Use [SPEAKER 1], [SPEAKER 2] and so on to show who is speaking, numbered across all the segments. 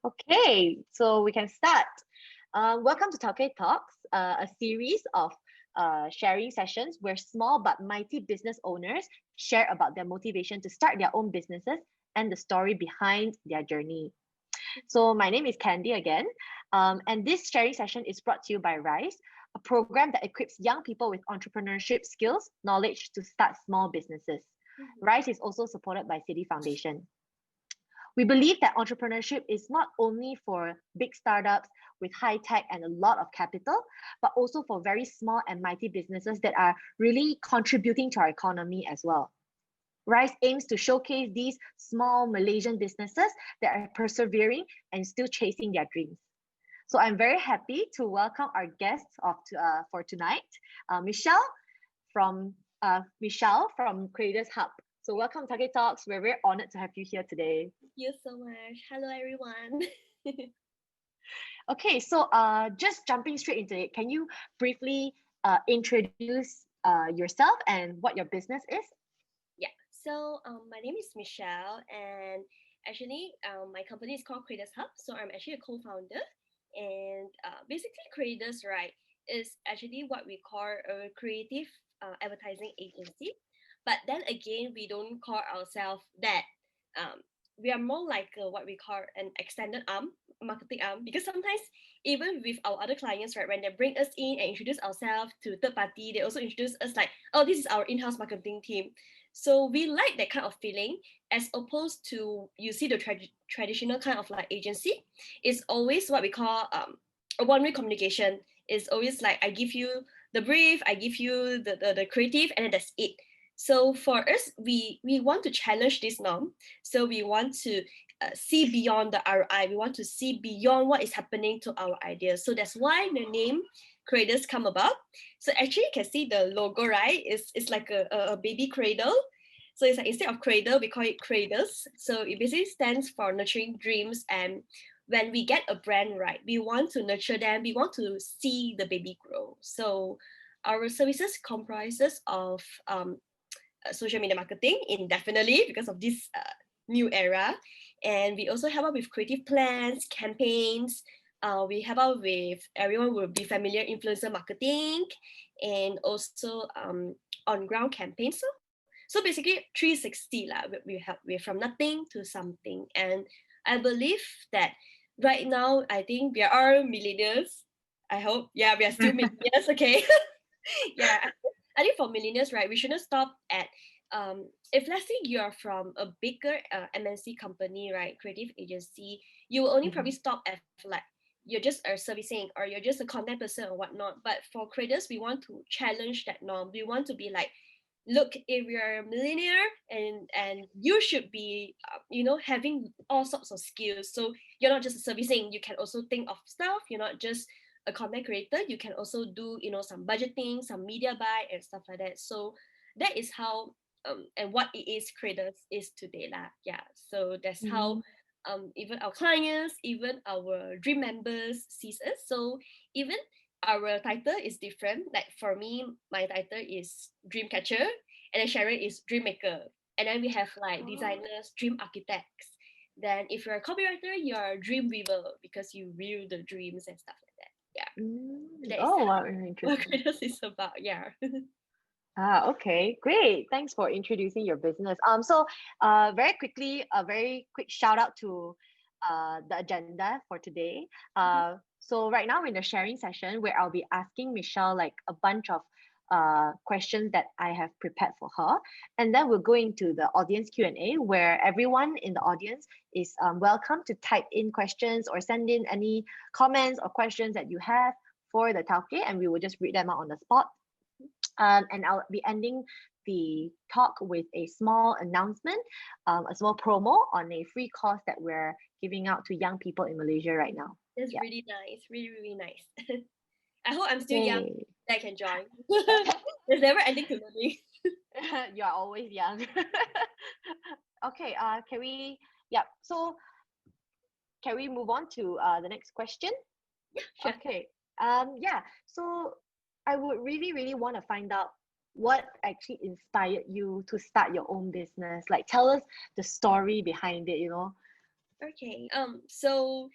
[SPEAKER 1] Okay, so we can start. Welcome to Tauke Talks, a series of sharing sessions where small but mighty business owners share about their motivation to start their own businesses and the story behind their journey. So, my name is Candy again, and this sharing session is brought to you by RYSE, a program that equips young people with entrepreneurship skills, knowledge to start small businesses. RYSE is also supported by Citi Foundation. We believe that entrepreneurship is not only for big startups with high tech and a lot of capital, but also for very small and mighty businesses that are really contributing to our economy as well. RYSE aims to showcase these small Malaysian businesses that are persevering and still chasing their dreams. So I'm very happy to welcome our guests for tonight, Michelle from Cradershub. So welcome to Tauke Talks. We're very honored to have you here today.
[SPEAKER 2] Thank you so much. Hello, everyone.
[SPEAKER 1] Okay, so just jumping straight into it, can you briefly introduce yourself and what your business is?
[SPEAKER 2] Yeah, so my name is Michelle, and actually, my company is called Cradershub. So I'm actually a co-founder, and basically, Craders, right, is actually what we call a creative advertising agency. But then again, we don't call ourselves that. Um, we are more like what we call an extended arm, marketing arm, because sometimes even with our other clients, right, when they bring us in and introduce ourselves to third party, they also introduce us like, oh, this is our in-house marketing team. So we like that kind of feeling, as opposed to you see the traditional kind of like agency. It's always what we call a one-way communication. It's always like I give you the brief, I give you the creative, and then that's it. So for us, we want to challenge this norm. So we want to see beyond the RI. We want to see beyond what is happening to our ideas. So that's why the name Craders come about. So actually, you can see the logo, right? It's like a baby cradle. So it's like instead of cradle, we call it Craders. So it basically stands for nurturing dreams. And when we get a brand right, we want to nurture them. We want to see the baby grow. So our services comprises of social media marketing indefinitely because of this new era. And we also help out with creative plans, campaigns. We help out with everyone will be familiar influencer marketing and also on ground campaigns. So basically 360 lah. We help with from nothing to something. And I believe that right now I think we are millennials. I hope. Yeah, we are still millennials, okay. Yeah. I think for millennials, right, we shouldn't stop at if let's say you are from a bigger MNC company, right, creative agency, you will only probably stop at like you're just a servicing or you're just a content person or whatnot. But for creators, we want to challenge that norm. We want to be like, look, if you're a millionaire and you should be having all sorts of skills. So you're not just a servicing, you can also think of stuff. You're not just a content creator, you can also do some budgeting, some media buy and stuff like that. So that is how and what it is Craders is today lah. Yeah, so that's how even our clients, even our dream members sees us. So even our title is different. Like for me, my title is dream catcher, and then Sharon is dream maker, and then we have like designers, dream architects. Then if you're a copywriter, you're a dream weaver because you weave the dreams and stuff like that. Yeah, that is
[SPEAKER 1] Oh, wow,
[SPEAKER 2] what
[SPEAKER 1] interesting.
[SPEAKER 2] Cradles is about. Yeah.
[SPEAKER 1] Okay, great. Thanks for introducing your business. So, very quickly, a very quick shout out to the agenda for today. So right now we're in the sharing session where I'll be asking Michelle like a bunch of questions that I have prepared for her, and then we'll go into the audience Q&A where everyone in the audience is welcome to type in questions or send in any comments or questions that you have for the Tauke, and we will just read them out on the spot. And I'll be ending the talk with a small announcement, a small promo on a free course that we're giving out to young people in Malaysia right now.
[SPEAKER 2] That's
[SPEAKER 1] Yeah.
[SPEAKER 2] really nice. Really, really nice. I hope I'm still young
[SPEAKER 1] Yay.
[SPEAKER 2] that I can join. There's never ending to learning.
[SPEAKER 1] You are always young. Okay, can we, yeah, so can we move on to the next question?
[SPEAKER 2] Sure.
[SPEAKER 1] Okay, yeah, so I would really, really want to find out what actually inspired you to start your own business. Like, tell us the story behind it,
[SPEAKER 2] Okay. So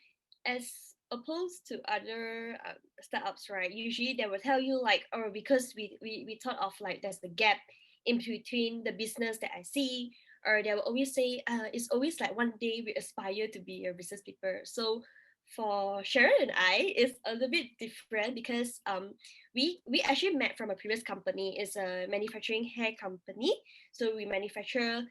[SPEAKER 2] as opposed to other startups, right? Usually they will tell you like, oh, because we thought of like there's the gap in between the business that I see, or they will always say, it's always like one day we aspire to be a business people. So for Sharon and I, it's a little bit different because we actually met from a previous company. It's a manufacturing hair company. So we manufacture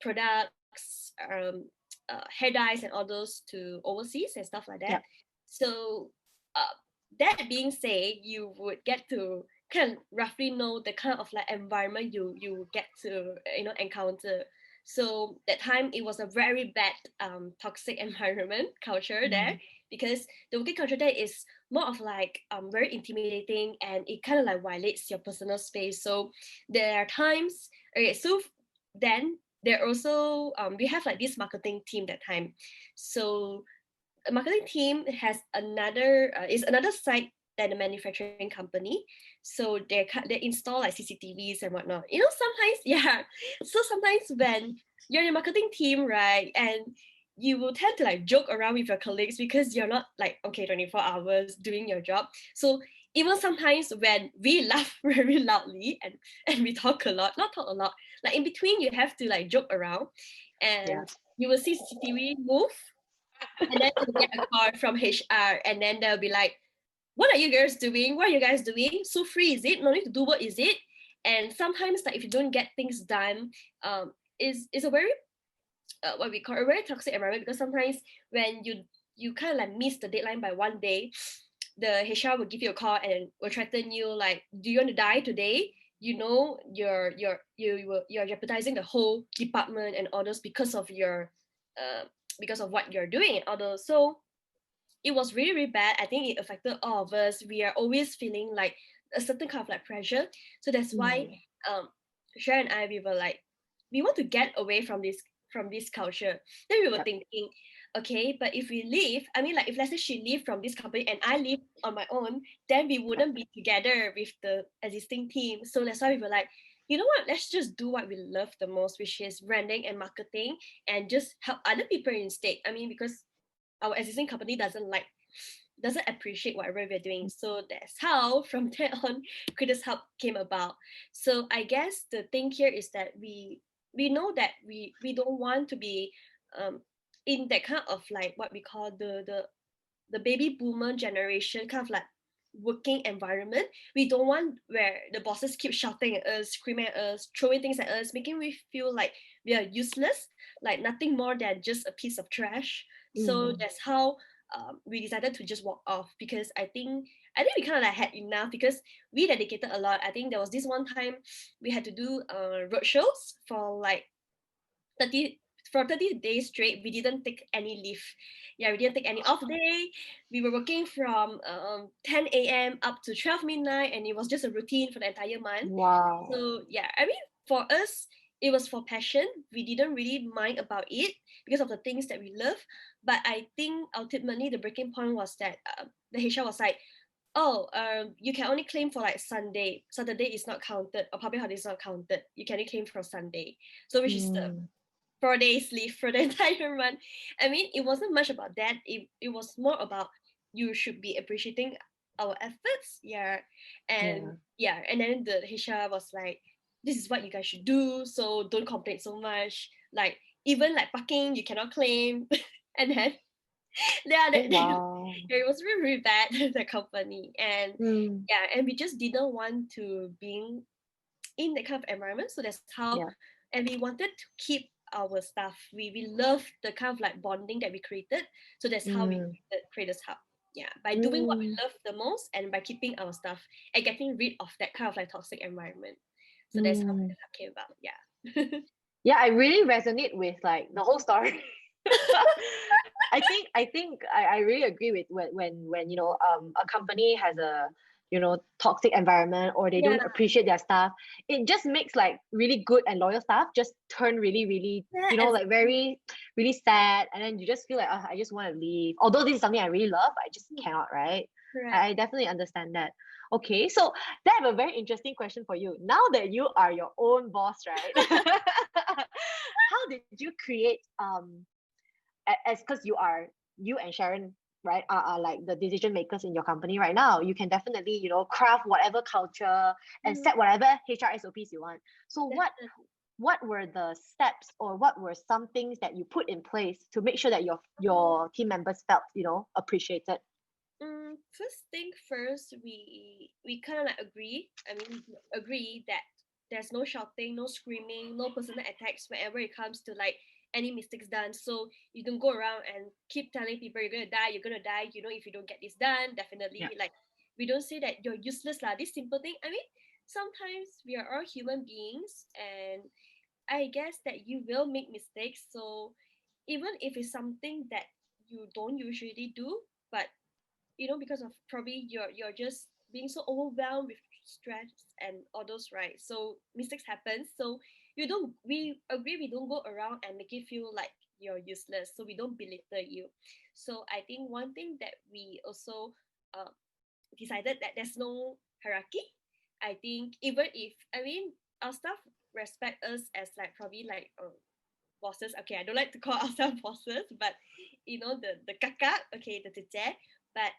[SPEAKER 2] products, hair dyes and all those to overseas and stuff like that.
[SPEAKER 1] Yep.
[SPEAKER 2] So uh, that being said, you would get to kind of roughly know the kind of like environment you get to encounter. So that time it was a very bad toxic environment culture there,
[SPEAKER 1] Mm.
[SPEAKER 2] because the working culture there is more of like very intimidating, and it kind of like violates your personal space. So there are times, okay, so then there also we have like this marketing team that time. So a marketing team has another is another site than the manufacturing company. So they install like CCTVs and whatnot. Sometimes yeah. So sometimes when you're in a marketing team, right, and you will tend to like joke around with your colleagues because you're not like okay 24 hours doing your job. So even sometimes when we laugh very loudly and we talk a lot, not talk a lot, like in between you have to like joke around,
[SPEAKER 1] Yeah.
[SPEAKER 2] and you will see CCTV move, and then you'll get a call from HR, and then they'll be like, what are you guys doing? What are you guys doing? So free, is it? No need to do what is it? And sometimes like if you don't get things done, is a very what we call a very toxic environment, because sometimes when you kind of like miss the deadline by one day, the HR will give you a call and will threaten you like, do you want to die today? You're jeopardizing the whole department and all those uh, because of what you're doing and all those. So it was really, really bad. I think it affected all of us. We are always feeling like a certain kind of like pressure. So that's why
[SPEAKER 1] Mm.
[SPEAKER 2] um Sharon and I, we were like, we want to get away from this culture. Then we were
[SPEAKER 1] Yep.
[SPEAKER 2] thinking, okay, but if we leave, I mean like if let's say she leave from this company and I leave on my own, then we
[SPEAKER 1] Yep.
[SPEAKER 2] wouldn't be together with the existing team. So that's why we were like, you know what, let's just do what we love the most, which is branding and marketing, and just help other people instead. I mean, because our existing company doesn't appreciate whatever we're doing. So that's how from there on Cradershub came about. So I guess the thing here is that we know that we don't want to be um in that kind of like what we call the baby boomer generation kind of like working environment. We don't want where the bosses keep shouting at us, screaming at us, throwing things at us, making we feel like we are useless, like nothing more than just a piece of trash. So
[SPEAKER 1] Mm.
[SPEAKER 2] that's how we decided to just walk off, because I think we kind of like had enough, because we dedicated a lot. I think there was this one time we had to do road shows for like 30 for 30 days straight. We didn't take any leave. Yeah, we didn't take any off day. We were working from 10 a.m. up to 12 midnight, and it was just a routine for the entire month.
[SPEAKER 1] Wow.
[SPEAKER 2] So yeah, I mean, for us, it was for passion. We didn't really mind about it because of the things that we love. But I think ultimately the breaking point was that the HR was like, oh, you can only claim for like Sunday. Saturday is not counted, or public holiday is not counted. You can only claim for Sunday. So which is the
[SPEAKER 1] Mm.
[SPEAKER 2] 4 days leave for the entire month. I mean, it wasn't much about that. It was more about you should be appreciating our efforts. Yeah. And
[SPEAKER 1] Yeah.
[SPEAKER 2] yeah, and then the HR was like, this is what you guys should do. So don't complain so much. Like, even like parking, you cannot claim. And then, yeah,
[SPEAKER 1] Oh, wow.
[SPEAKER 2] it was really, really bad, the company. And
[SPEAKER 1] Mm.
[SPEAKER 2] yeah, and we just didn't want to being in that kind of environment. So that's how,
[SPEAKER 1] Yeah.
[SPEAKER 2] and we wanted to keep our stuff. We love the kind of like bonding that we created. So that's how we
[SPEAKER 1] Mm.
[SPEAKER 2] created Creators Hub. Yeah, by doing what we
[SPEAKER 1] Mm.
[SPEAKER 2] love the most and by keeping our stuff and getting rid of that kind of like toxic environment. So that's how
[SPEAKER 1] Mm.
[SPEAKER 2] Creators Hub came about. Yeah.
[SPEAKER 1] Yeah, I really resonate with like the whole story. I really agree with when a company has a toxic environment, or they
[SPEAKER 2] Yeah.
[SPEAKER 1] don't appreciate their staff. It just makes like really good and loyal staff just turn really, really,
[SPEAKER 2] Yeah.
[SPEAKER 1] like very really sad, and then you just feel like, I just want to leave, although this is something I really love. I just cannot, right?
[SPEAKER 2] Correct.
[SPEAKER 1] I definitely understand that. Okay, so I have a very interesting question for you. Now that you are your own boss, right? How did you create as because you and Sharon, right, are like the decision makers in your company right now. You can definitely, craft whatever culture and
[SPEAKER 2] Mm,
[SPEAKER 1] set whatever HR SOPs you want. So
[SPEAKER 2] definitely.
[SPEAKER 1] what were the steps, or what were some things that you put in place to make sure that your team members felt, appreciated?
[SPEAKER 2] First thing first, we kind of like agree. I mean, we agree that there's no shouting, no screaming, no personal attacks whenever it comes to like any mistakes done. So you don't go around and keep telling people you're gonna die, you're gonna die. If you don't get this done,
[SPEAKER 1] Yeah.
[SPEAKER 2] definitely like we don't say that you're useless lah. This simple thing. I mean, sometimes we are all human beings, and I guess that you will make mistakes. So even if it's something that you don't usually do, but because of probably you're just being so overwhelmed with stress and all those, right? So mistakes happen. So we agree we don't go around and make it feel like you're useless. So we don't belittle you. So I think one thing that we also uh, decided that there's no hierarchy. I think even if I mean our staff respect us as like probably like bosses. Okay, I don't like to call ourselves bosses, but the kakak, okay, the tete. But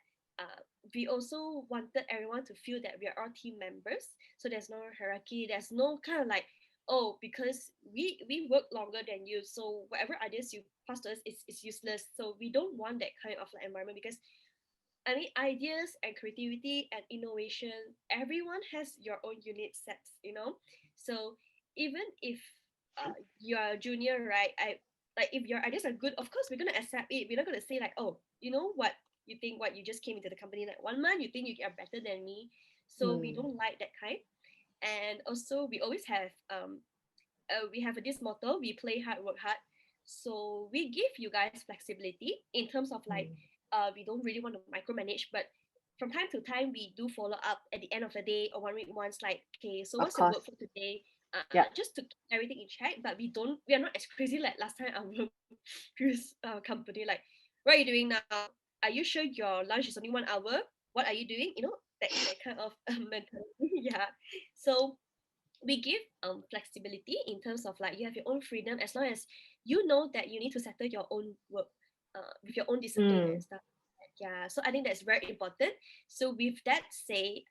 [SPEAKER 2] we also wanted everyone to feel that we are all team members. So there's no hierarchy. There's no kind of like, oh, because we work longer than you, so whatever ideas you pass to us is useless. So we don't want that kind of like environment, because I mean, ideas and creativity and innovation, everyone has your own unique sets. So even if you're a junior, right? Like if your ideas are good, of course we're gonna accept it. We're not gonna say like, oh, you know what you think, what you just came into the company like 1 month, you think you are better than me. So we
[SPEAKER 1] Mm.
[SPEAKER 2] don't like that kind. And also we always have we have this motto: we play hard, work hard. So we give you guys flexibility in terms of like
[SPEAKER 1] Mm.
[SPEAKER 2] we don't really want to micromanage, but from time to time we do follow up at the end of the day or 1 week once, like, okay, so
[SPEAKER 1] Of
[SPEAKER 2] what's your
[SPEAKER 1] course.
[SPEAKER 2] work for today,
[SPEAKER 1] Yeah.
[SPEAKER 2] just to keep everything in check. But we are not as crazy like last time our previous company, like, what are you doing now, are you sure your lunch is only 1 hour, what are you doing, that kind of mentality. Yeah. So we give flexibility in terms of like you have your own freedom, as long as you know that you need to settle your own work with your own discipline and
[SPEAKER 1] Mm.
[SPEAKER 2] stuff. Yeah, so I think that's very important. So with that say,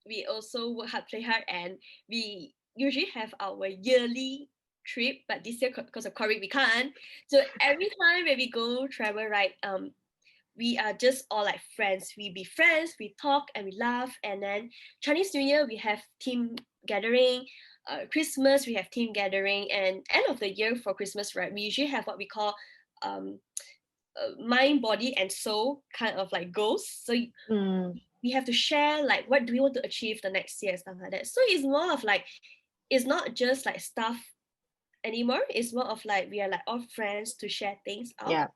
[SPEAKER 2] we also work hard, play hard, and we usually have our yearly trip, but this year because of COVID we can't. So every time when we go travel, right, we are just all like friends. We be friends, we talk and we laugh. And then Chinese New Year, we have team gathering. Christmas, we have team gathering. And end of the year for Christmas, right, we usually have what we call um, mind, body, and soul kind of like goals. So
[SPEAKER 1] Mm.
[SPEAKER 2] we have to share like what do we want to achieve the next year, stuff like that. So it's more of like, it's not just like stuff anymore. It's more of like we are like all friends to share things out.
[SPEAKER 1] Yeah.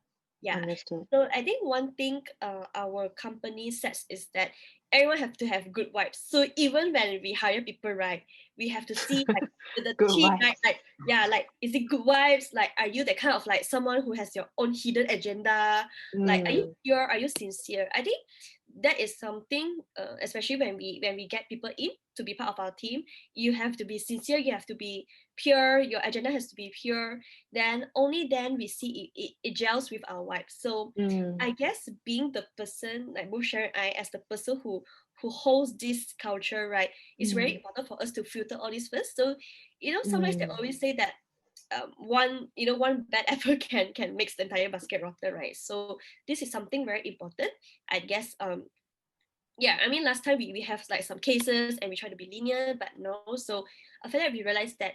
[SPEAKER 2] Yeah.
[SPEAKER 1] Understood.
[SPEAKER 2] So I think one thing our company says is that everyone have to have good vibes. So even when we hire people, right, we have to see like the
[SPEAKER 1] Good
[SPEAKER 2] team, right?
[SPEAKER 1] vibes.
[SPEAKER 2] Like, yeah, like, is it good vibes? Like, are you that kind of like someone who has your own hidden agenda? Like, are you
[SPEAKER 1] Mm.
[SPEAKER 2] pure? Are you sincere? I think that is something, especially when we get people in to be part of our team. You have to be sincere. You have to be pure. Your agenda has to be pure. Then only then we see it gels with our wife. So
[SPEAKER 1] Mm.
[SPEAKER 2] I guess being the person like both Sharon and I, as the person who holds this culture, right, it's very
[SPEAKER 1] Mm.
[SPEAKER 2] important for us to filter all this first. So sometimes they
[SPEAKER 1] Mm.
[SPEAKER 2] always say that one bad apple can mix the entire basket rotten, right? So this is something very important, I guess. Yeah, I mean, last time we have like some cases and we try to be lenient, but no. So after that, we realized that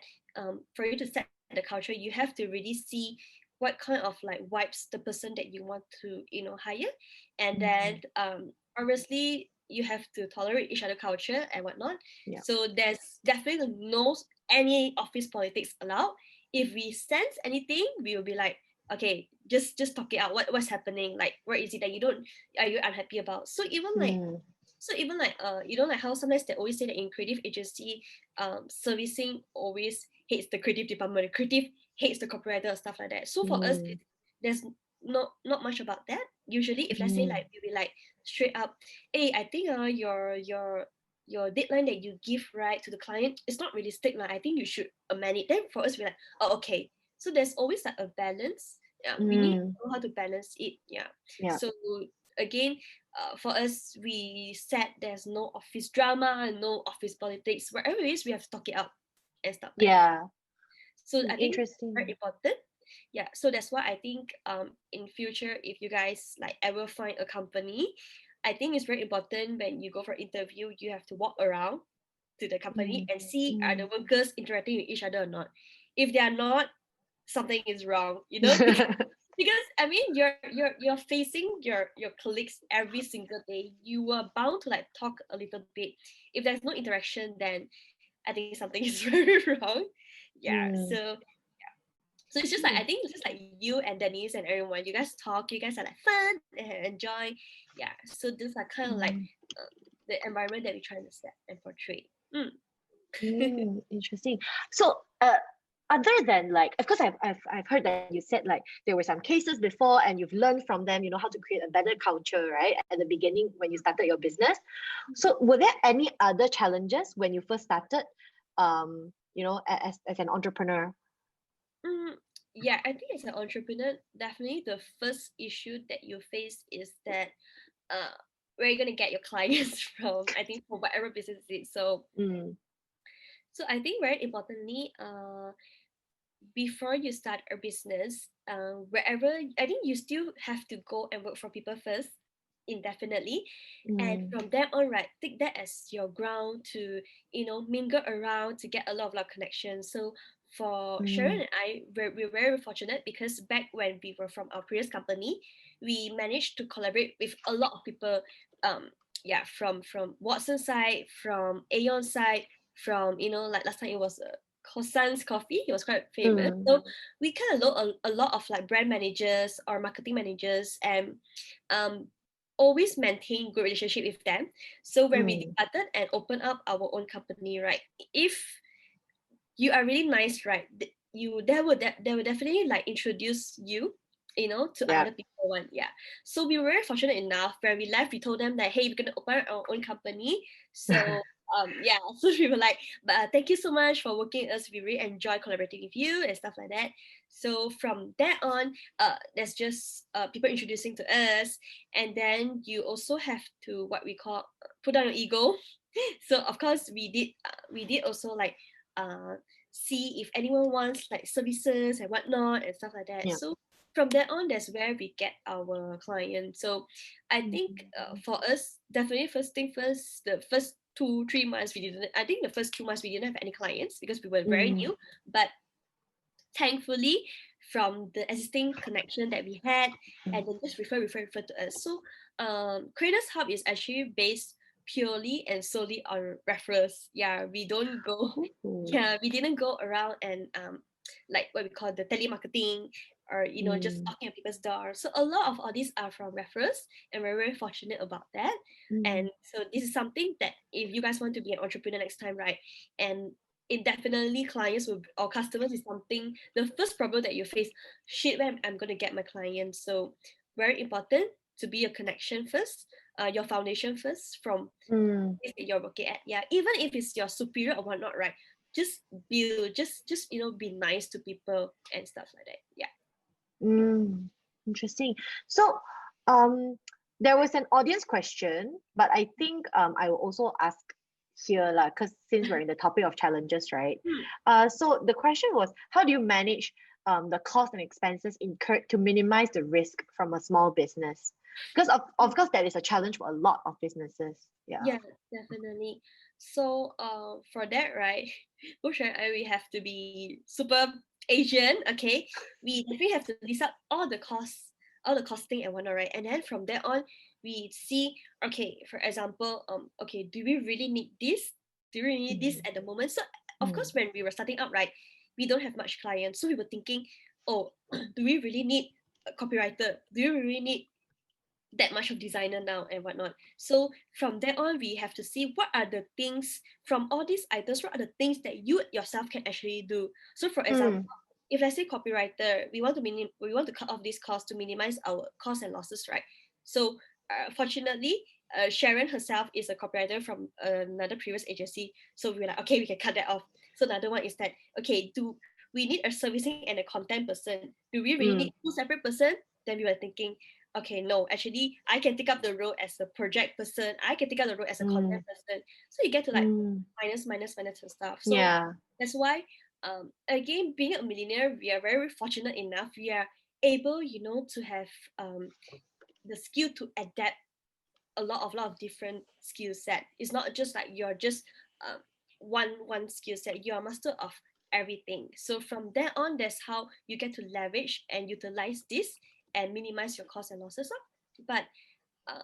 [SPEAKER 2] for you to set the culture, you have to really see what kind of like vibes the person that you want to hire, and then
[SPEAKER 1] Mm.
[SPEAKER 2] obviously you have to tolerate each other culture and whatnot.
[SPEAKER 1] Yeah.
[SPEAKER 2] So there's definitely no any office politics allowed. If we sense anything, we will be like, okay, just talk it out. What's happening? Like, what is it that you don't are you unhappy about?
[SPEAKER 1] Mm.
[SPEAKER 2] So even like like how sometimes they always say that in creative agency, servicing always hates the creative department, creative hates the copywriter, stuff like that. So for us,
[SPEAKER 1] Mm.
[SPEAKER 2] there's not much about that. Usually, if let's say
[SPEAKER 1] Mm.
[SPEAKER 2] like we be like straight up, hey, I think your deadline that you give right to the client is not realistic. Like, I think you should amend it. Then for us, we're like, oh, okay. So there's always like a balance. We need to
[SPEAKER 1] Mm,
[SPEAKER 2] know how to balance it. Yeah.
[SPEAKER 1] yeah.
[SPEAKER 2] So again, for us, we said there's no office drama, no office politics. Wherever it is, we have to talk it out and stuff like that.
[SPEAKER 1] Yeah.
[SPEAKER 2] So I think very
[SPEAKER 1] Interesting.
[SPEAKER 2] important. Yeah. So that's why I think in future, if you guys like ever find a company, I think it's very important when you go for interview, you have to walk around to the company
[SPEAKER 1] Mm,
[SPEAKER 2] and see are the
[SPEAKER 1] mm.
[SPEAKER 2] workers interacting with each other or not. If they are not, something is wrong, you know, because I mean you're facing your colleagues every single day. You are bound to like talk a little bit. If there's no interaction, then I think something is very wrong. Yeah.
[SPEAKER 1] Mm,
[SPEAKER 2] So it's just like I think it's just like you and Denise and everyone. You guys talk. You guys are like fun and enjoy. Yeah. So these are kind of like
[SPEAKER 1] mm.
[SPEAKER 2] the environment that we try to set and portray. Mm.
[SPEAKER 1] Interesting. So, other than like, of course, I've heard that you said like there were some cases before, and you've learned from them, how to create a better culture, right? At the beginning when you started your business. So, were there any other challenges when you first started, as an entrepreneur?
[SPEAKER 2] Mm, yeah, I think as an entrepreneur, definitely the first issue that you face is that uh where you're gonna get your clients from. I think for whatever business it is.
[SPEAKER 1] Mm,
[SPEAKER 2] So I think very importantly, before you start a business, wherever I think you still have to go and work for people first, indefinitely, and
[SPEAKER 1] mm,
[SPEAKER 2] from there on, right, take that as your ground to mingle around to get a lot of like connections. So for Sharon
[SPEAKER 1] mm,
[SPEAKER 2] and I, we're very fortunate because back when we were from our previous company, we managed to collaborate with a lot of people. Um, yeah, from Watson side, from Aeon side, from like last time it was Kosan's coffee. He was quite famous.
[SPEAKER 1] mm,
[SPEAKER 2] So we kind of know a lot of like brand managers or marketing managers and um always maintain good relationship with them. So when we
[SPEAKER 1] mm.
[SPEAKER 2] departed and opened up our own company, right? If you are really nice, right? You they will definitely like introduce you, to
[SPEAKER 1] Yeah.
[SPEAKER 2] other people. One, yeah. So we were very fortunate enough. When we left, we told them that hey, we're gonna open our own company. So yeah, so we were like, but thank you so much for working with us. We really enjoy collaborating with you and stuff like that. So from that on, there's just people introducing to us, and then you also have to what we call put down your ego. So of course we did also like uh see if anyone wants like services and whatnot and stuff like that.
[SPEAKER 1] Yeah.
[SPEAKER 2] So from there on, that's where we get our clients. So I think
[SPEAKER 1] Mm,
[SPEAKER 2] for us, definitely first thing first, the first 2 3 months we didn't. I think the first 2 months we didn't have any clients because we were very
[SPEAKER 1] mm,
[SPEAKER 2] new. But thankfully, from the existing connection that we had, and then just refer to us. So Crader's Hub is actually based purely and solely on referrals. Yeah, we don't go
[SPEAKER 1] cool.
[SPEAKER 2] yeah, we didn't go around and like what we call the telemarketing or just
[SPEAKER 1] Mm,
[SPEAKER 2] knocking at people's door. So a lot of all these are from referrals, and we're very fortunate about that.
[SPEAKER 1] mm,
[SPEAKER 2] And so this is something that if you guys want to be an entrepreneur next time, right, and indefinitely clients will or customers is something the first problem that you face. Shit, where I'm gonna get my clients. So very important to be a connection first, your foundation first from
[SPEAKER 1] mm.
[SPEAKER 2] place that you're working at. Yeah, even if it's your superior or whatnot, right? Just build, just be nice to people and stuff like that. Yeah.
[SPEAKER 1] Mm, interesting. So, um, there was an audience question, but I think I will also ask here lah, because since we're in the topic of challenges, right?
[SPEAKER 2] Hmm.
[SPEAKER 1] So the question was, how do you manage the cost and expenses incurred to minimize the risk from a small business? Because of course that is a challenge for a lot of businesses. Yeah.
[SPEAKER 2] Yeah, definitely. So, for that, right, Bush and I, we have to be super Asian, okay? We definitely have to list out all the costs, all the costing and whatnot, right? And then from there on, we see, okay, for example, okay, do we really need this? Do we really need this
[SPEAKER 1] Mm,
[SPEAKER 2] at the moment? So, of
[SPEAKER 1] mm,
[SPEAKER 2] course, when we were starting out, right, we don't have much clients. So we were thinking, oh, do we really need a copywriter? Do we really need that much of designer now and whatnot. So from there on, we have to see what are the things from all these items, what are the things that you yourself can actually do. So for example,
[SPEAKER 1] mm,
[SPEAKER 2] if let's say copywriter, we want to cut off this cost to minimize our costs and losses, right? So fortunately, Sharon herself is a copywriter from another previous agency. So we were like, okay, we can cut that off. So another one is that okay, we need a servicing and a content person. Do we really
[SPEAKER 1] Mm.
[SPEAKER 2] need two separate person? Then we were thinking, okay, no, actually, I can take up the role as a project person. I can take up the role as a content
[SPEAKER 1] Mm.
[SPEAKER 2] person. So you get to like
[SPEAKER 1] Mm.
[SPEAKER 2] minus and stuff. So
[SPEAKER 1] Yeah.
[SPEAKER 2] that's why, again, being a millionaire, we are very fortunate enough. We are able, to have the skill to adapt a lot of different skill set. It's not just like you're just um, one skill set. You are master of everything. So from there on, that's how you get to leverage and utilize this and minimize your costs and losses. But uh,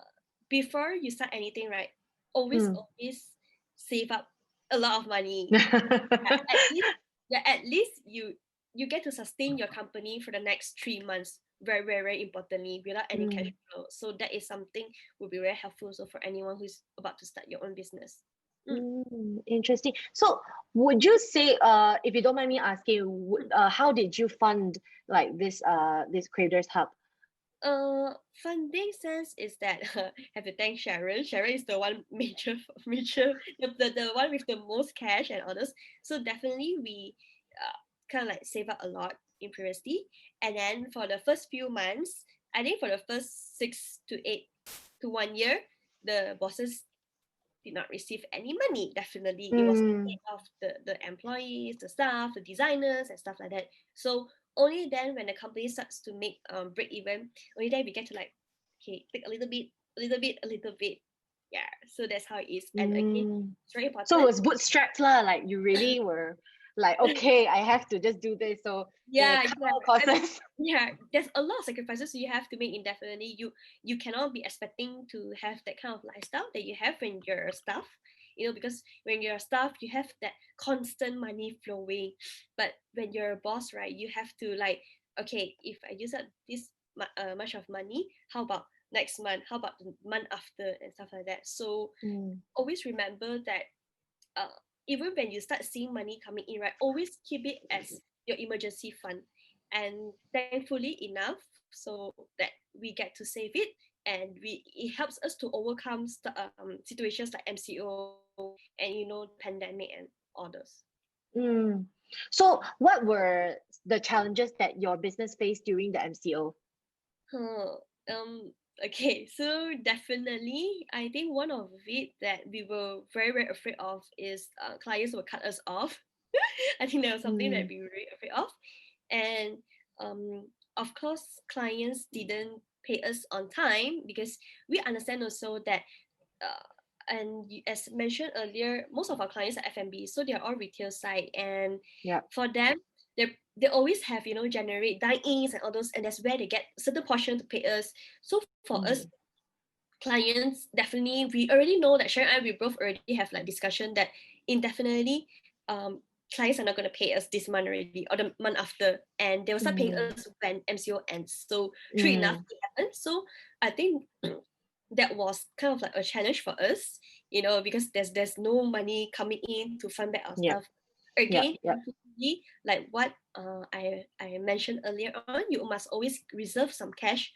[SPEAKER 2] before you start anything, right, always
[SPEAKER 1] Mm.
[SPEAKER 2] always save up a lot of money. At least, yeah, at least you get to sustain your company for the next 3 months. Very, very, very importantly, without any cash
[SPEAKER 1] Mm.
[SPEAKER 2] flow. So that is something will be very helpful. So for anyone who's about to start your own business. Mm.
[SPEAKER 1] Interesting. So, would you say, if you don't mind me asking, how did you fund like this Crader's Hub?
[SPEAKER 2] Funding sense is that have to thank Sharon. Sharon is the one major the one with the most cash and others. So definitely we kind of like save up a lot in previously, and then for the first few months, I think for the first 6 to 8 to 1 year, the bosses did not receive any money. Definitely, it was
[SPEAKER 1] Mm.
[SPEAKER 2] paid off the employees, the staff, the designers, and stuff like that. So only then, when the company starts to make break even, only then we get to like, okay, take a little bit, a little bit, a little bit. Yeah. So that's how it is. And again,
[SPEAKER 1] Mm.
[SPEAKER 2] it's very
[SPEAKER 1] So it
[SPEAKER 2] important.
[SPEAKER 1] was bootstrapped lah. Like you really were like, okay, I have to just do this. So
[SPEAKER 2] Yeah,
[SPEAKER 1] cut
[SPEAKER 2] yeah.
[SPEAKER 1] all
[SPEAKER 2] I mean,
[SPEAKER 1] costs.
[SPEAKER 2] yeah, there's a lot of sacrifices you have to make indefinitely. You cannot be expecting to have that kind of lifestyle that you have when you're a staff. Because when you're a staff, you have that constant money flowing. But when you're a boss, right, you have to like, okay, if I use up this much of money, how about next month? How about the month after and stuff like that? So
[SPEAKER 1] Mm.
[SPEAKER 2] always remember that uh, even when you start seeing money coming in, right, always keep it as your emergency fund. And thankfully enough, so that we get to save it, and it helps us to overcome situations like MCO and the pandemic and others.
[SPEAKER 1] Mm. So what were the challenges that your business faced during the MCO?
[SPEAKER 2] Huh. Okay, so definitely, I think one of it that we were very, very afraid of is clients will cut us off. I think that was something that
[SPEAKER 1] Mm.
[SPEAKER 2] we were very afraid of. And of course, clients didn't pay us on time because we understand also that uh, as mentioned earlier, most of our clients are F&B, so they are all retail side, and
[SPEAKER 1] Yeah.
[SPEAKER 2] for them, they always have generate dine-ins and all those, and that's where they get certain portion to pay us. So for us
[SPEAKER 1] Mm.
[SPEAKER 2] clients, definitely we already know that Sharon and I, we both already have like discussion that indefinitely clients are not going to pay us this month already or the month after, and they will start paying
[SPEAKER 1] Mm.
[SPEAKER 2] us when MCO ends. So true enough,
[SPEAKER 1] Mm.
[SPEAKER 2] it happened. So I think that was kind of like a challenge for us, because there's no money coming in to fund back our
[SPEAKER 1] Yep.
[SPEAKER 2] stuff.
[SPEAKER 1] Yep.
[SPEAKER 2] Again,
[SPEAKER 1] Yep.
[SPEAKER 2] like what I mentioned earlier on, you must always reserve some cash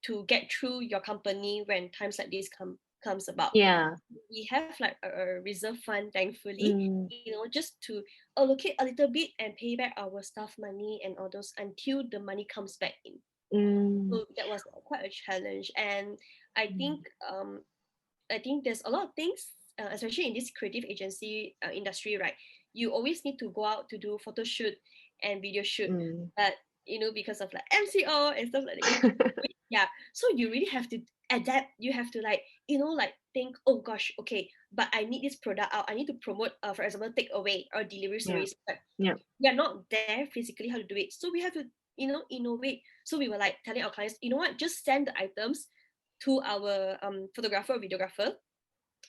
[SPEAKER 2] to get through your company when times like this comes about.
[SPEAKER 1] Yeah.
[SPEAKER 2] We have like a reserve fund, thankfully,
[SPEAKER 1] Mm.
[SPEAKER 2] just to allocate a little bit and pay back our staff money and all those until the money comes back in.
[SPEAKER 1] Mm.
[SPEAKER 2] So that was quite a challenge, and I
[SPEAKER 1] Mm.
[SPEAKER 2] think um, I think there's a lot of things, especially in this creative agency industry, right? You always need to go out to do photo shoot and video shoot,
[SPEAKER 1] Mm.
[SPEAKER 2] but because of like MCO and stuff like that, yeah. So you really have to adapt. You have to like think, oh gosh, okay, but I need this product out. I need to promote, for example, takeaway or delivery
[SPEAKER 1] Yeah.
[SPEAKER 2] service, but
[SPEAKER 1] Yeah.
[SPEAKER 2] we are not there physically how to do it. So we have to innovate. So we were like telling our clients, you know what, just send the items to our photographer or videographer.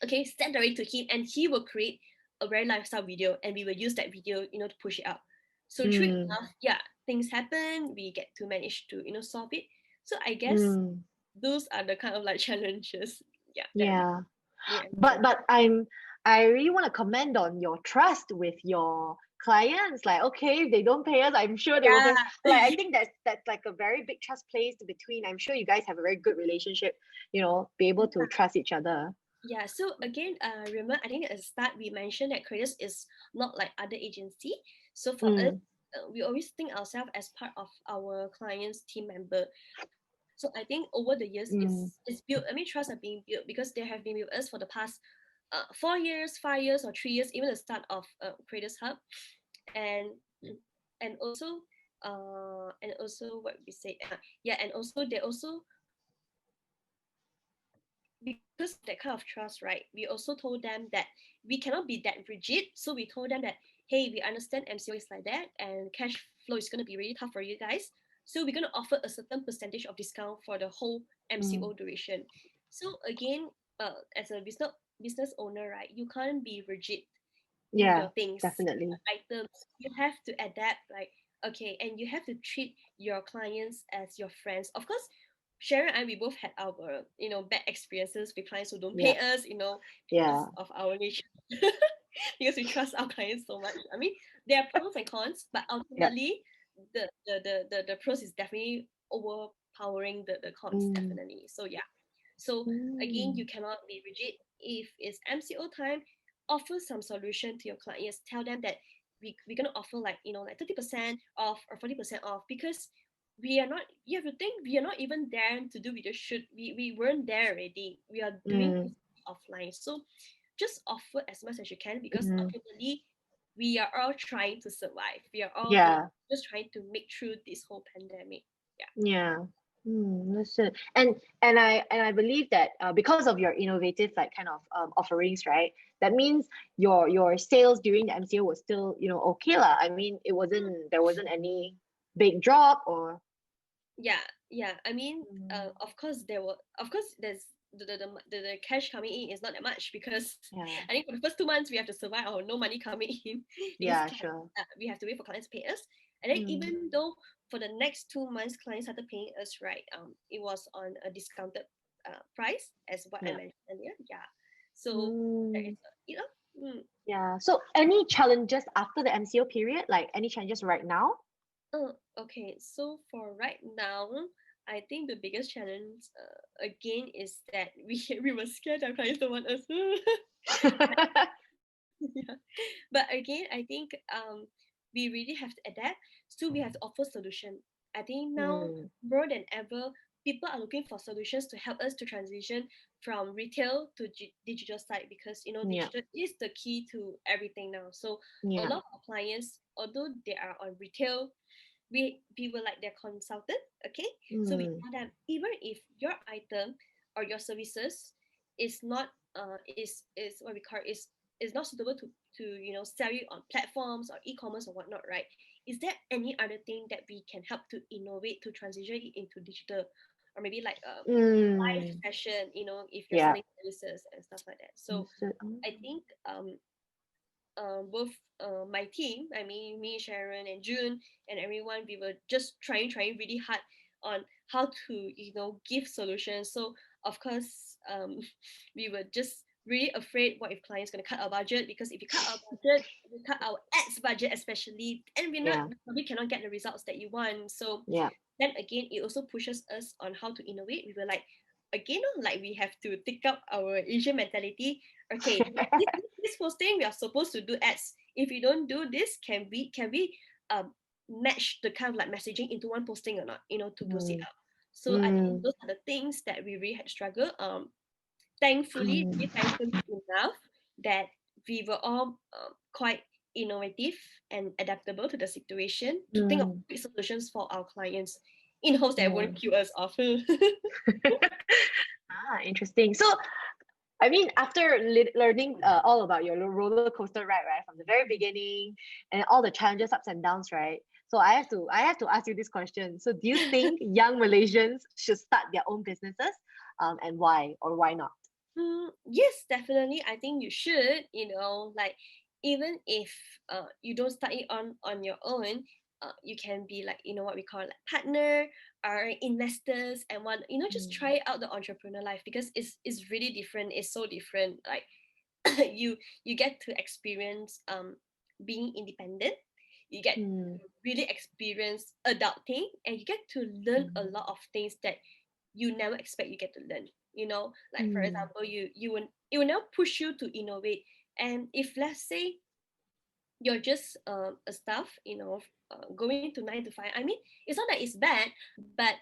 [SPEAKER 2] Okay, send it to him, and he will create a very lifestyle video, and we will use that video, to push it out. So true
[SPEAKER 1] Mm.
[SPEAKER 2] enough, yeah, things happen. We get to manage to solve it. So I guess
[SPEAKER 1] Mm.
[SPEAKER 2] those are the kind of like challenges, yeah, that we
[SPEAKER 1] Yeah.
[SPEAKER 2] encounter.
[SPEAKER 1] But I really want to comment on your trust with your clients. Like, okay, if they don't pay us, I'm sure they will pay us. Like, I
[SPEAKER 2] Yeah.
[SPEAKER 1] think that's like a very big trust placed between. I'm sure you guys have a very good relationship, be able to trust each other.
[SPEAKER 2] Yeah, so again, remember, I think at the start we mentioned that Craders is not like other agency. So for us,
[SPEAKER 1] Mm.
[SPEAKER 2] we always think ourselves as part of our client's team member. So I think over the years,
[SPEAKER 1] Mm,
[SPEAKER 2] it's built. I mean, trust are being built because they have been with us for the past 4 years, 5 years, or 3 years, even the start of Cradershub, and also what we say, yeah, and also they also, because of that kind of trust, right? We also told them that we cannot be that rigid. So we told them that, hey, we understand MCO is like that, and cash flow is going to be really tough for you guys. So we're going to offer a certain percentage of discount for the whole
[SPEAKER 1] mm.
[SPEAKER 2] MCO duration. So again, as a business owner, right, you can't be rigid in
[SPEAKER 1] Yeah,
[SPEAKER 2] your things,
[SPEAKER 1] definitely.
[SPEAKER 2] items. You have to adapt, like, okay, and you have to treat your clients as your friends. Of course, Sharon and I, we both had our, bad experiences with clients who don't
[SPEAKER 1] Yeah,
[SPEAKER 2] pay us,
[SPEAKER 1] yeah,
[SPEAKER 2] because of our nature, because we trust our clients so much. I mean, there are pros and cons, but
[SPEAKER 1] yeah.
[SPEAKER 2] ultimately, the pros is definitely overpowering the cons,
[SPEAKER 1] Mm,
[SPEAKER 2] definitely. So yeah. So again, you
[SPEAKER 1] mm,
[SPEAKER 2] cannot be rigid. If it's MCO time, offer some solution to your clients. Tell them that we're gonna offer, like, like 30% off or 40% off, because we are not, you have to think, we are not even there to do video shoot. We weren't there already. We are doing
[SPEAKER 1] mm,
[SPEAKER 2] this offline. So just offer as much as you can, because
[SPEAKER 1] mm.
[SPEAKER 2] ultimately we are all trying to survive. We are all,
[SPEAKER 1] Yeah,
[SPEAKER 2] just trying to make through this whole pandemic. Yeah.
[SPEAKER 1] yeah. That's it. And I believe that because of your innovative like kind of offerings, right? That means your sales during the MCO was still, okay lah. I mean, there wasn't any big drop or.
[SPEAKER 2] Yeah. I mean,
[SPEAKER 1] Mm,
[SPEAKER 2] of course there's the cash coming in is not that much, because
[SPEAKER 1] yeah,
[SPEAKER 2] I think for the first 2 months we have to survive, or no money coming in, because
[SPEAKER 1] yeah, sure.
[SPEAKER 2] we have to wait for clients to pay us. And then
[SPEAKER 1] Mm,
[SPEAKER 2] even though for the next 2 months clients started paying us, right, it was on a discounted price, as what I
[SPEAKER 1] yeah.
[SPEAKER 2] mentioned earlier. Yeah. So there is
[SPEAKER 1] Mm, yeah. So any challenges after the MCO period? Like any challenges right now?
[SPEAKER 2] Okay, so for right now, I think the biggest challenge, again, is that we were scared our clients don't want us. Yeah. But again, I think we really have to adapt. So we have to offer solution. I think now
[SPEAKER 1] Mm,
[SPEAKER 2] more than ever, people are looking for solutions to help us to transition from retail to digital side, because
[SPEAKER 1] yeah,
[SPEAKER 2] digital is the key to everything now. So a
[SPEAKER 1] yeah.
[SPEAKER 2] lot of our clients, although they are on retail, we were like their consultant. Okay, so we
[SPEAKER 1] Mm,
[SPEAKER 2] tell them, even if your item or your services is not is what we call, is not suitable to sell you on platforms or e-commerce or whatnot, right? Is there any other thing that we can help to innovate to transition it into digital, or maybe like live
[SPEAKER 1] mm,
[SPEAKER 2] fashion, if you're
[SPEAKER 1] yeah.
[SPEAKER 2] selling services and stuff like that. So
[SPEAKER 1] Understood.
[SPEAKER 2] I think both my team, I mean, me, Sharon, and June, and everyone, we were just trying really hard on how to, give solutions. So, of course, we were just really afraid, what if clients going to cut our budget? Because if you cut our budget, we cut our ads budget especially, and
[SPEAKER 1] Yeah,
[SPEAKER 2] we probably cannot get the results that you want. So
[SPEAKER 1] yeah.
[SPEAKER 2] then again, it also pushes us on how to innovate. We were like, again, like, we have to take up our Asian mentality. Okay, this posting we are supposed to do ads. If we don't do this, can we um match the kind of like messaging into one posting or not? To boost it
[SPEAKER 1] Mm,
[SPEAKER 2] up. So I think
[SPEAKER 1] mm,
[SPEAKER 2] those are the things that we really had struggled. Thankfully,
[SPEAKER 1] mm,
[SPEAKER 2] really thankfully enough that we were all quite innovative and adaptable to the situation to think of
[SPEAKER 1] mm,
[SPEAKER 2] quick solutions for our clients, in hopes that it won't
[SPEAKER 1] mm.
[SPEAKER 2] kill us off.
[SPEAKER 1] Interesting. So, I mean, after learning all about your roller coaster ride, right, from the very beginning, and all the challenges, ups and downs, right? So I have to ask you this question. So, do you think young Malaysians should start their own businesses, and why or why not?
[SPEAKER 2] Yes, definitely. I think you should. Like, even if you don't start it on your own, you can be like, what we call like partner or investors, and one, just
[SPEAKER 1] Mm,
[SPEAKER 2] try out the entrepreneur life, because it's really different. It's so different. Like, you get to experience being independent. You get
[SPEAKER 1] mm,
[SPEAKER 2] to really experience adulting, and you get to learn a
[SPEAKER 1] mm,
[SPEAKER 2] lot of things that you never expect you get to learn. Like, for
[SPEAKER 1] mm,
[SPEAKER 2] example, it will now push you to innovate. And if, let's say, you're just a staff, going to 9 to 5. I mean, it's not that it's bad, but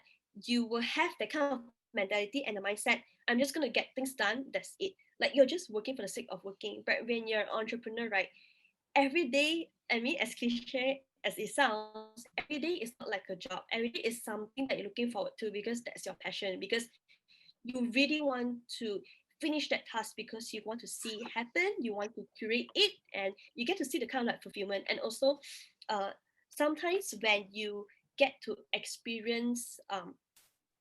[SPEAKER 2] you will have that kind of mentality and the mindset. I'm just gonna get things done. That's it. Like you're just working for the sake of working. But when you're an entrepreneur, right? Every day, I mean, as cliche as it sounds, every day is not like a job. Every day is something that you're looking forward to because that's your passion. Because you really want to finish that task because you want to see happen, you want to create it, and you get to see the kind of like fulfillment. And also, uh, sometimes when you get to experience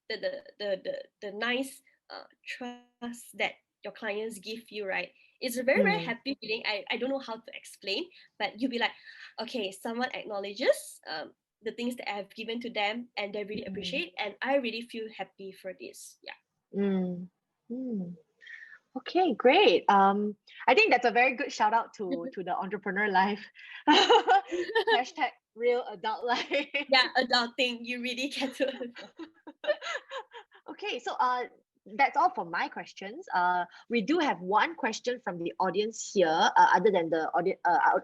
[SPEAKER 2] the nice trust that your clients give you, right? It's a very, very
[SPEAKER 1] Mm,
[SPEAKER 2] happy feeling. I don't know how to explain, but you'll be like, okay, someone acknowledges the things that I have given to them and they really
[SPEAKER 1] mm,
[SPEAKER 2] appreciate, and I really feel happy for this. Yeah.
[SPEAKER 1] mm, mm. Okay, great. I think that's a very good shout out to the entrepreneur life. Hashtag real adult life.
[SPEAKER 2] Yeah, adulting, you really get to adult.
[SPEAKER 1] Okay, so that's all for my questions. We do have one question from the audience here, other than the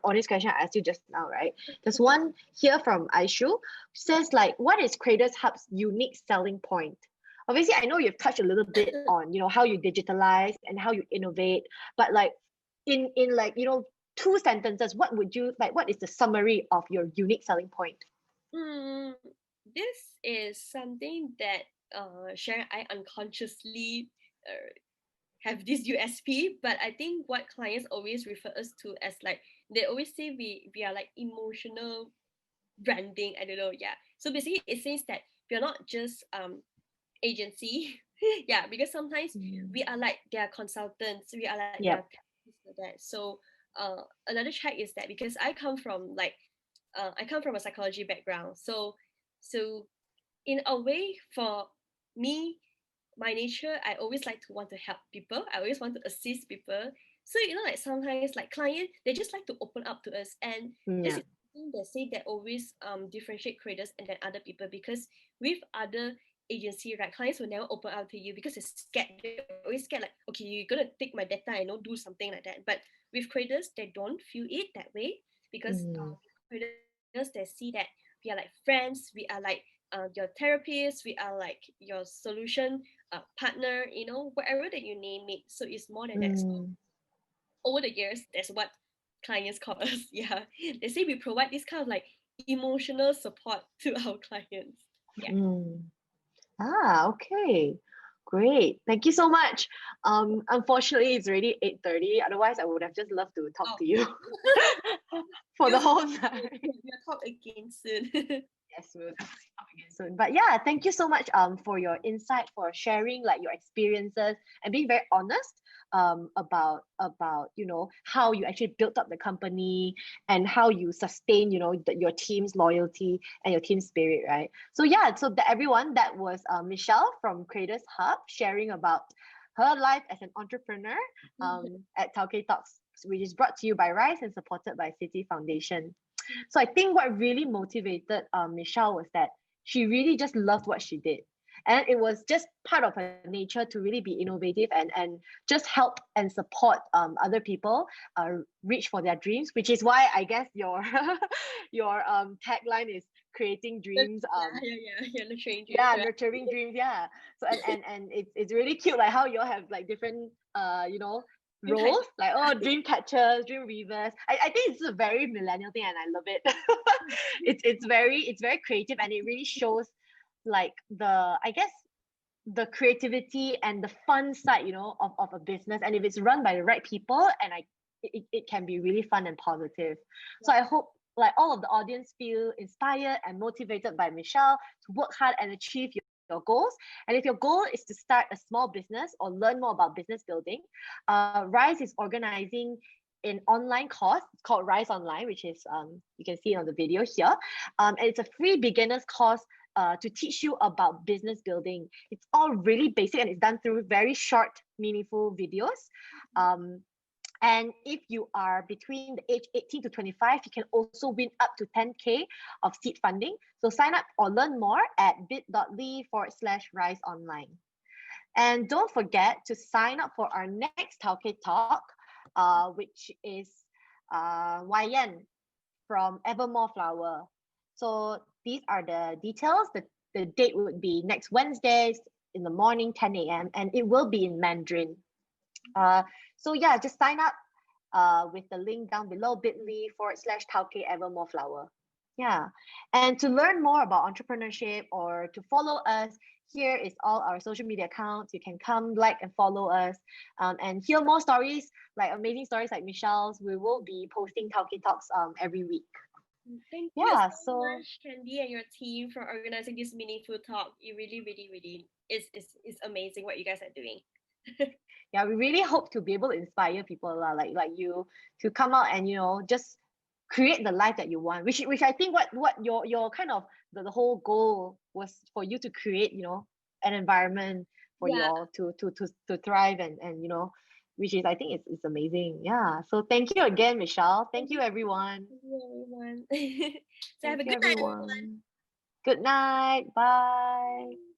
[SPEAKER 1] audience question I asked you just now, right? There's one here from Aishu, says like, what is Cradershub's unique selling point? Obviously, I know you've touched a little bit on, how you digitalize and how you innovate, but like in like, 2 sentences, what would you like? What is the summary of your unique selling point?
[SPEAKER 2] Mm, this is something that Sharon I unconsciously have this USP, but I think what clients always refer us to as like, they always say we are like emotional branding. I don't know, yeah. So basically it says that we are not just agency. Yeah, because sometimes we
[SPEAKER 1] Mm.
[SPEAKER 2] are like their consultants, we are like their
[SPEAKER 1] Yep.
[SPEAKER 2] therapists for that. So another check is that because I come from a psychology background. So in a way, for me, my nature, I always like to want to help people. I always want to assist people. So like sometimes like clients, they just like to open up to us, and this
[SPEAKER 1] Yeah.
[SPEAKER 2] is something they say that always differentiate creators and then other people, because with other agency, right, clients will never open up to you because they're scared. They're always scared like, okay, you're gonna take my data and do something like that. But with creators, they don't feel it that way, because
[SPEAKER 1] Mm.
[SPEAKER 2] with creators they see that we are like friends, we are like your therapist, we are like your solution partner, whatever that you name it. So it's more than that. So
[SPEAKER 1] Mm.
[SPEAKER 2] over the years, that's what clients call us. Yeah, they say we provide this kind of like emotional support to our clients. Yeah.
[SPEAKER 1] Mm. Okay. Great. Thank you so much. Unfortunately, it's already 8:30. Otherwise, I would have just loved to talk
[SPEAKER 2] Oh,
[SPEAKER 1] to you for the
[SPEAKER 2] we'll
[SPEAKER 1] whole night.
[SPEAKER 2] we'll talk again soon.
[SPEAKER 1] Yes, we'll definitely talk again soon. But yeah, thank you so much for your insight, for sharing like your experiences and being very honest about how you actually built up the company and how you sustain your team's loyalty and your team spirit, right? So yeah, so everyone, that was Michelle from Crader's Hub sharing about her life as an entrepreneur at Tauke Talks, which is brought to you by RYSE and supported by Citi Foundation. So I think what really motivated Michelle was that she really just loved what she did. And it was just part of her nature to really be innovative and just help and support other people reach for their dreams, which is why I guess your your tagline is creating dreams,
[SPEAKER 2] Yeah, the train dreams,
[SPEAKER 1] yeah,
[SPEAKER 2] right?
[SPEAKER 1] nurturing dreams, yeah. So and it's really cute like how you all have like different
[SPEAKER 2] You catch
[SPEAKER 1] roles, like, oh, dream catchers, dream weavers. I think it's a very millennial thing and I love it. It's very creative and it really shows like the, I guess, the creativity and the fun side, of a business. And if it's run by the right people, and it can be really fun and positive. So I hope like all of the audience feel inspired and motivated by Michelle to work hard and achieve your goals. And if your goal is to start a small business or learn more about business building, RYSE is organizing an online course. It's called RYSE Online, which is you can see on the video here. And it's a free beginners course to teach you about business building. It's all really basic and it's done through very short, meaningful videos. Um, and if you are between the age 18 to 25, you can also win up to 10K of seed funding. So sign up or learn more at bit.ly/RYSE Online. And don't forget to sign up for our next Tauke Talk, which is YN. from Evermore Flower. So these are the details. The date would be next Wednesday in the morning, 10 a.m., and it will be in Mandarin. So yeah, just sign up with the link down below, bit.ly/Tauke Evermore Flower. Yeah. And to learn more about entrepreneurship or to follow us, here is all our social media accounts. You can come, like, and follow us, and hear more stories, like amazing stories like Michelle's. We will be posting Tauke Talks every week.
[SPEAKER 2] Thank you
[SPEAKER 1] Yeah.
[SPEAKER 2] so
[SPEAKER 1] So
[SPEAKER 2] much, Candy, and your team for organizing this meaningful talk. It really, really, really is amazing what you guys are doing.
[SPEAKER 1] yeah, we really hope to be able to inspire people like you to come out and just create the life that you want, which I think what your kind of the whole goal was for you to create an environment for you
[SPEAKER 2] Yeah,
[SPEAKER 1] all to thrive, and which is, I think, it's amazing. Yeah, so thank you again, Michelle. Thank
[SPEAKER 2] thank
[SPEAKER 1] you,
[SPEAKER 2] you,
[SPEAKER 1] everyone.
[SPEAKER 2] thank you everyone. So have
[SPEAKER 1] Thank
[SPEAKER 2] a
[SPEAKER 1] you,
[SPEAKER 2] good night, everyone.
[SPEAKER 1] everyone. Good night. Bye.